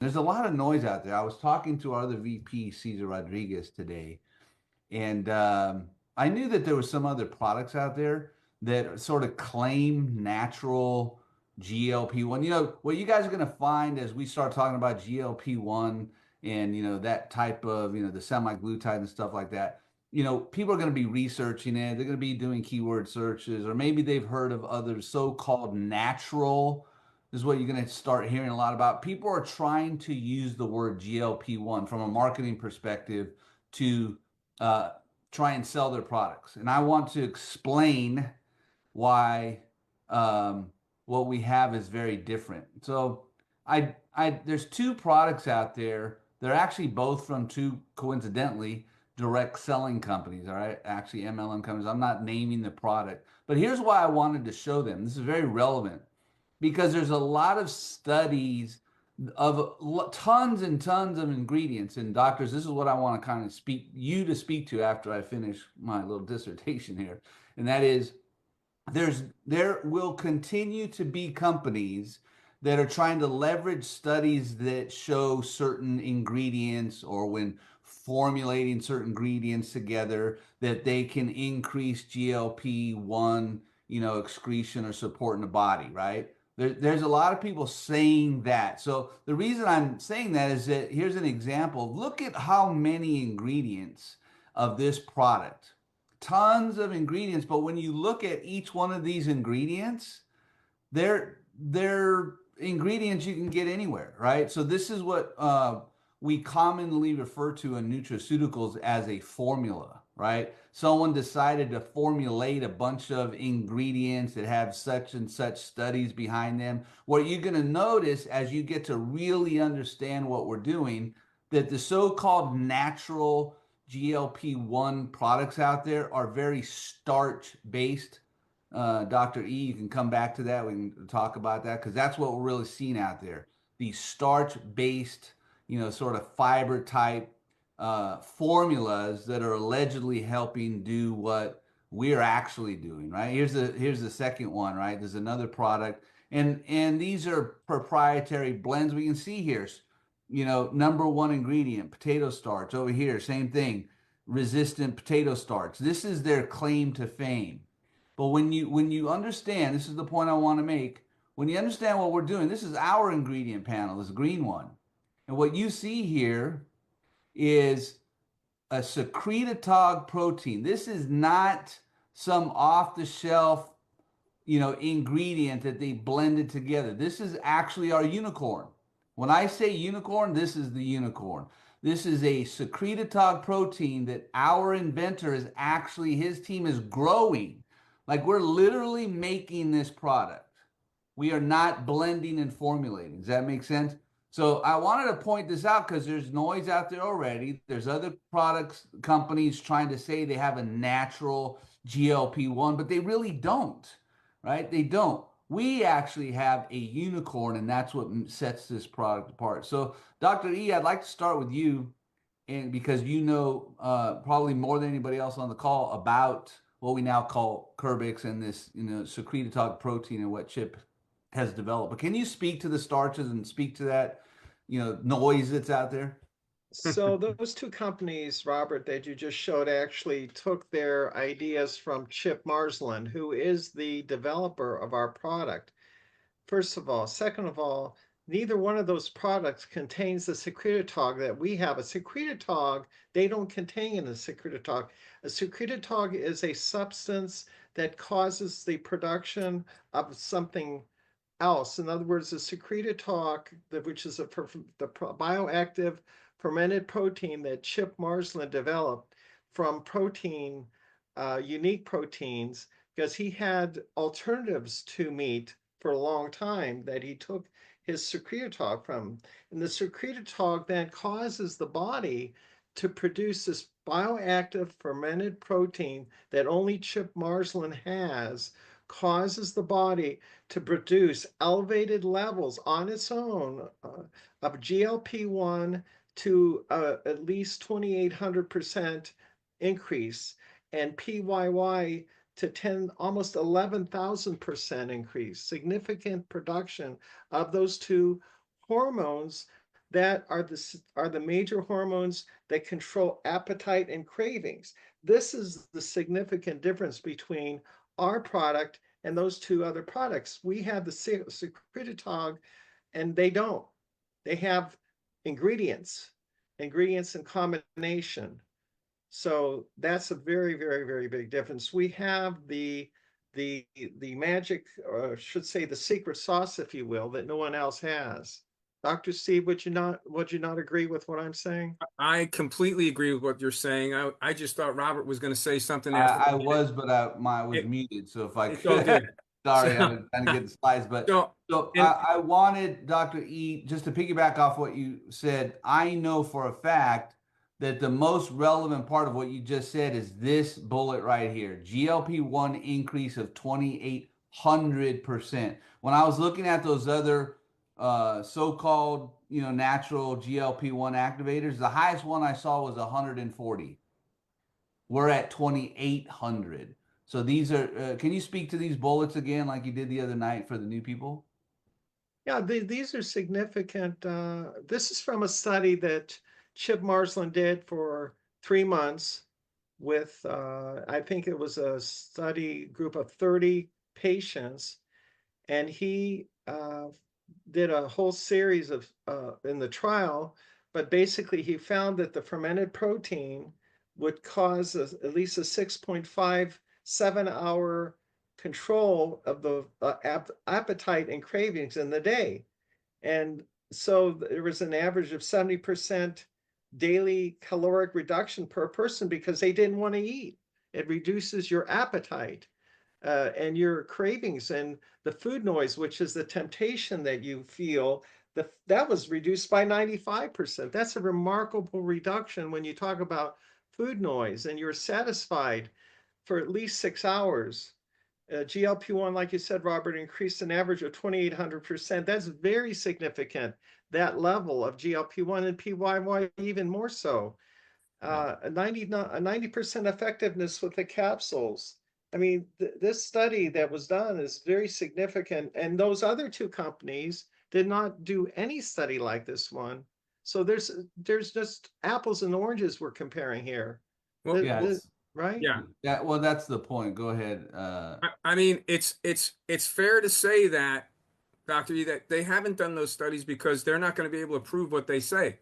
There's a lot of noise out there. I was talking to our other VP, Cesar Rodriguez, today, and I knew that there was some other products out there that sort of claim natural GLP-1. You know, what you guys are going to find as we start talking about GLP-1 and, that type of, the semaglutide and stuff like that, people are going to be researching it. They're going to be doing keyword searches, or maybe they've heard of other so-called natural. This is what you're going to start hearing a lot about. People are trying to use the word GLP-1 from a marketing perspective to uh, try and sell their products. And I want to explain why what we have is very different. So there's two products out there. They're actually both from two, coincidentally, direct selling companies. All right, actually MLM companies. I'm not naming the product, but here's why I wanted to show them. This is very relevant because there's a lot of studies of tons and tons of ingredients. And doctors, this is what I want to kind of speak to after I finish my little dissertation here. And that is there will continue to be companies that are trying to leverage studies that show certain ingredients, or when formulating certain ingredients together, that they can increase GLP-1, excretion or support in the body, right? There's a lot of people saying that. So the reason I'm saying that is that here's an example. Look at how many ingredients of this product. Tons of ingredients, but when you look at each one of these ingredients, they're ingredients you can get anywhere, right? So this is what we commonly refer to in nutraceuticals as a formula, right? Someone decided to formulate a bunch of ingredients that have such and such studies behind them. What you're going to notice as you get to really understand what we're doing, that the so-called natural GLP-1 products out there are very starch based. Dr. E, you can come back to that. We can talk about that because that's what we're really seeing out there. These starch based, sort of fiber type formulas that are allegedly helping do what we're actually doing, right? Here's the second one, right? There's another product, and these are proprietary blends. We can see here, number one ingredient, potato starch. Over here, same thing, resistant potato starch. This is their claim to fame. But when you understand, this is the point I want to make. When you understand what we're doing, this is our ingredient panel, this green one. And what you see here is a secretagogue protein. This is not some off-the-shelf, ingredient that they blended together. This is actually our unicorn. When I say unicorn, this is the unicorn. This is a secretagogue protein that our inventor is actually, his team is growing. Like, we're literally making this product. We are not blending and formulating. Does that make sense? So I wanted to point this out because there's noise out there already. There's other products, companies trying to say they have a natural GLP-1, but they really don't, right? They don't. We actually have a unicorn, and that's what sets this product apart. So, Dr. E, I'd like to start with you, and because probably more than anybody else on the call about what we now call Curbix and this, secretagogue protein and what Chip has developed. But can you speak to the starches and speak to that, noise that's out there? So those two companies, Robert, that you just showed actually took their ideas from Chip Marsland, who is the developer of our product. First of all. Second of all, neither one of those products contains the secretagogue that we have. A secretagogue, they don't contain a secretagogue. A secretagogue is a substance that causes the production of something else. In other words, a secretagogue, which is the bioactive fermented protein that Chip Marsland developed from unique proteins, because he had alternatives to meat for a long time that he took his secretagogue from. And the secretagogue then causes the body to produce this bioactive fermented protein that only Chip Marsland has, causes the body to produce elevated levels on its own of GLP-1 to at least 2,800% increase, and PYY to 10, almost 11,000% increase, significant production of those two hormones that are the major hormones that control appetite and cravings. This is the significant difference between our product and those two other products. We have the secretagogue, and they don't. They have ingredients, ingredients in combination. So that's a very, very, very big difference. We have the magic, or I should say the secret sauce, if you will, that no one else has. Dr. Steve, would you not agree with what I'm saying? I completely agree with what you're saying. I just thought Robert was going to say something after I I did it. was, but I was muted. So if I It's all could, good. sorry, I So, was trying to get the slides. But so so and I wanted Dr. E just to piggyback off what you said. I know for a fact that the most relevant part of what you just said is this bullet right here: GLP-1 increase of 2,800%. When I was looking at those other so-called, natural GLP-1 activators, the highest one I saw was 140. We're at 2,800. So these are, can you speak to these bullets again, like you did the other night for the new people? Yeah, these are significant. This is from a study that Chip Marsland did for 3 months with, I think it was a study group of 30 patients, and he did a whole series of in the trial, but basically he found that the fermented protein would cause at least a 6.57 hour control of the appetite and cravings in the day. And so there was an average of 70% daily caloric reduction per person because they didn't want to eat. It reduces your appetite and your cravings and the food noise, which is the temptation that you feel. That was reduced by 95%. That's a remarkable reduction when you talk about food noise, and you're satisfied for at least 6 hours. GLP-1, like you said, Robert, increased an average of 2,800%. That's very significant, that level of GLP-1, and PYY even more so. A 90% effectiveness with the capsules. I mean, this study that was done is very significant, and those other two companies did not do any study like this one. So there's just apples and oranges we're comparing here. well, Yes. Right? yeah. Yeah, well, that's the point. Go ahead. I mean, it's fair to say that, Dr. E, that they haven't done those studies because they're not going to be able to prove what they say.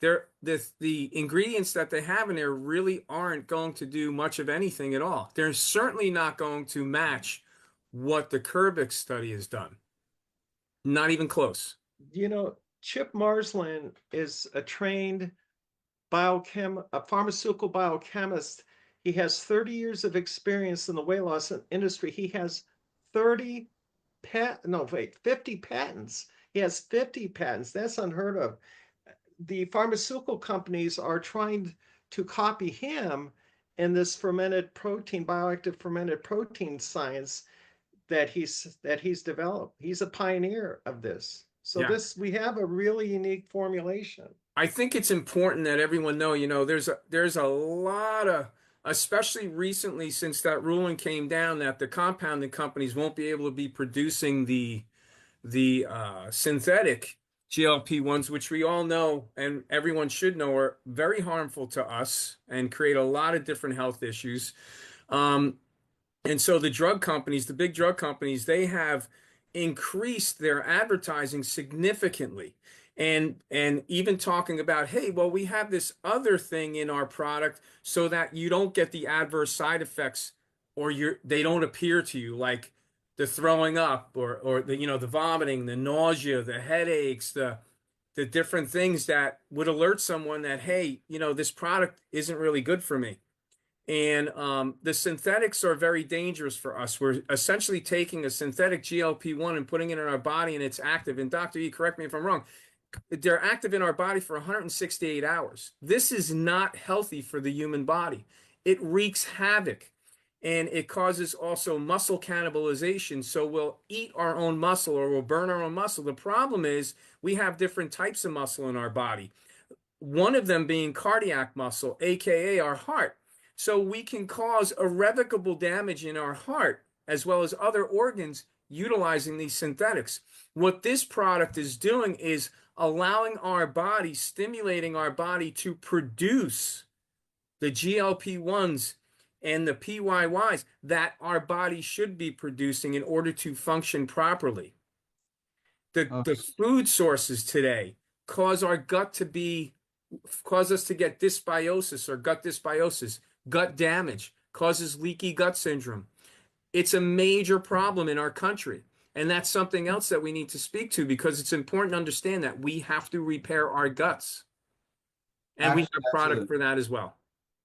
The ingredients that they have in there really aren't going to do much of anything at all. They're certainly not going to match what the Curbix study has done. Not even close. Chip Marsland is a trained a pharmaceutical biochemist. He has 30 years of experience in the weight loss industry. He has 30 no, wait, 50 patents. He has 50 patents. That's unheard of. The pharmaceutical companies are trying to copy him in this fermented protein, bioactive fermented protein science that he's developed. He's a pioneer of this. So Yeah. we have a really unique formulation. I think it's important that everyone know, there's a lot of, especially recently since that ruling came down that the compounding companies won't be able to be producing the synthetic GLP-1s, which we all know and everyone should know are very harmful to us and create a lot of different health issues. And so the drug companies, the big drug companies, they have increased their advertising significantly. And even talking about, hey, well, we have this other thing in our product so that you don't get the adverse side effects or they don't appear to you, like the throwing up or the vomiting, the nausea, the headaches, the different things that would alert someone that, hey, this product isn't really good for me. And the synthetics are very dangerous for us. We're essentially taking a synthetic GLP-1 and putting it in our body, and it's active. And Dr. E, correct me if I'm wrong, they're active in our body for 168 hours. This is not healthy for the human body. It wreaks havoc, and it causes also muscle cannibalization. So we'll eat our own muscle or we'll burn our own muscle. The problem is we have different types of muscle in our body. One of them being cardiac muscle, aka our heart. So we can cause irrevocable damage in our heart as well as other organs utilizing these synthetics. What this product is doing is allowing our body, stimulating our body to produce the GLP-1s and the PYYs that our body should be producing in order to function properly. The food sources today cause our gut to be, cause us to get dysbiosis or gut dysbiosis, gut damage, causes leaky gut syndrome. It's a major problem in our country. And that's something else that we need to speak to, because it's important to understand that we have to repair our guts. And we have a product for that as well.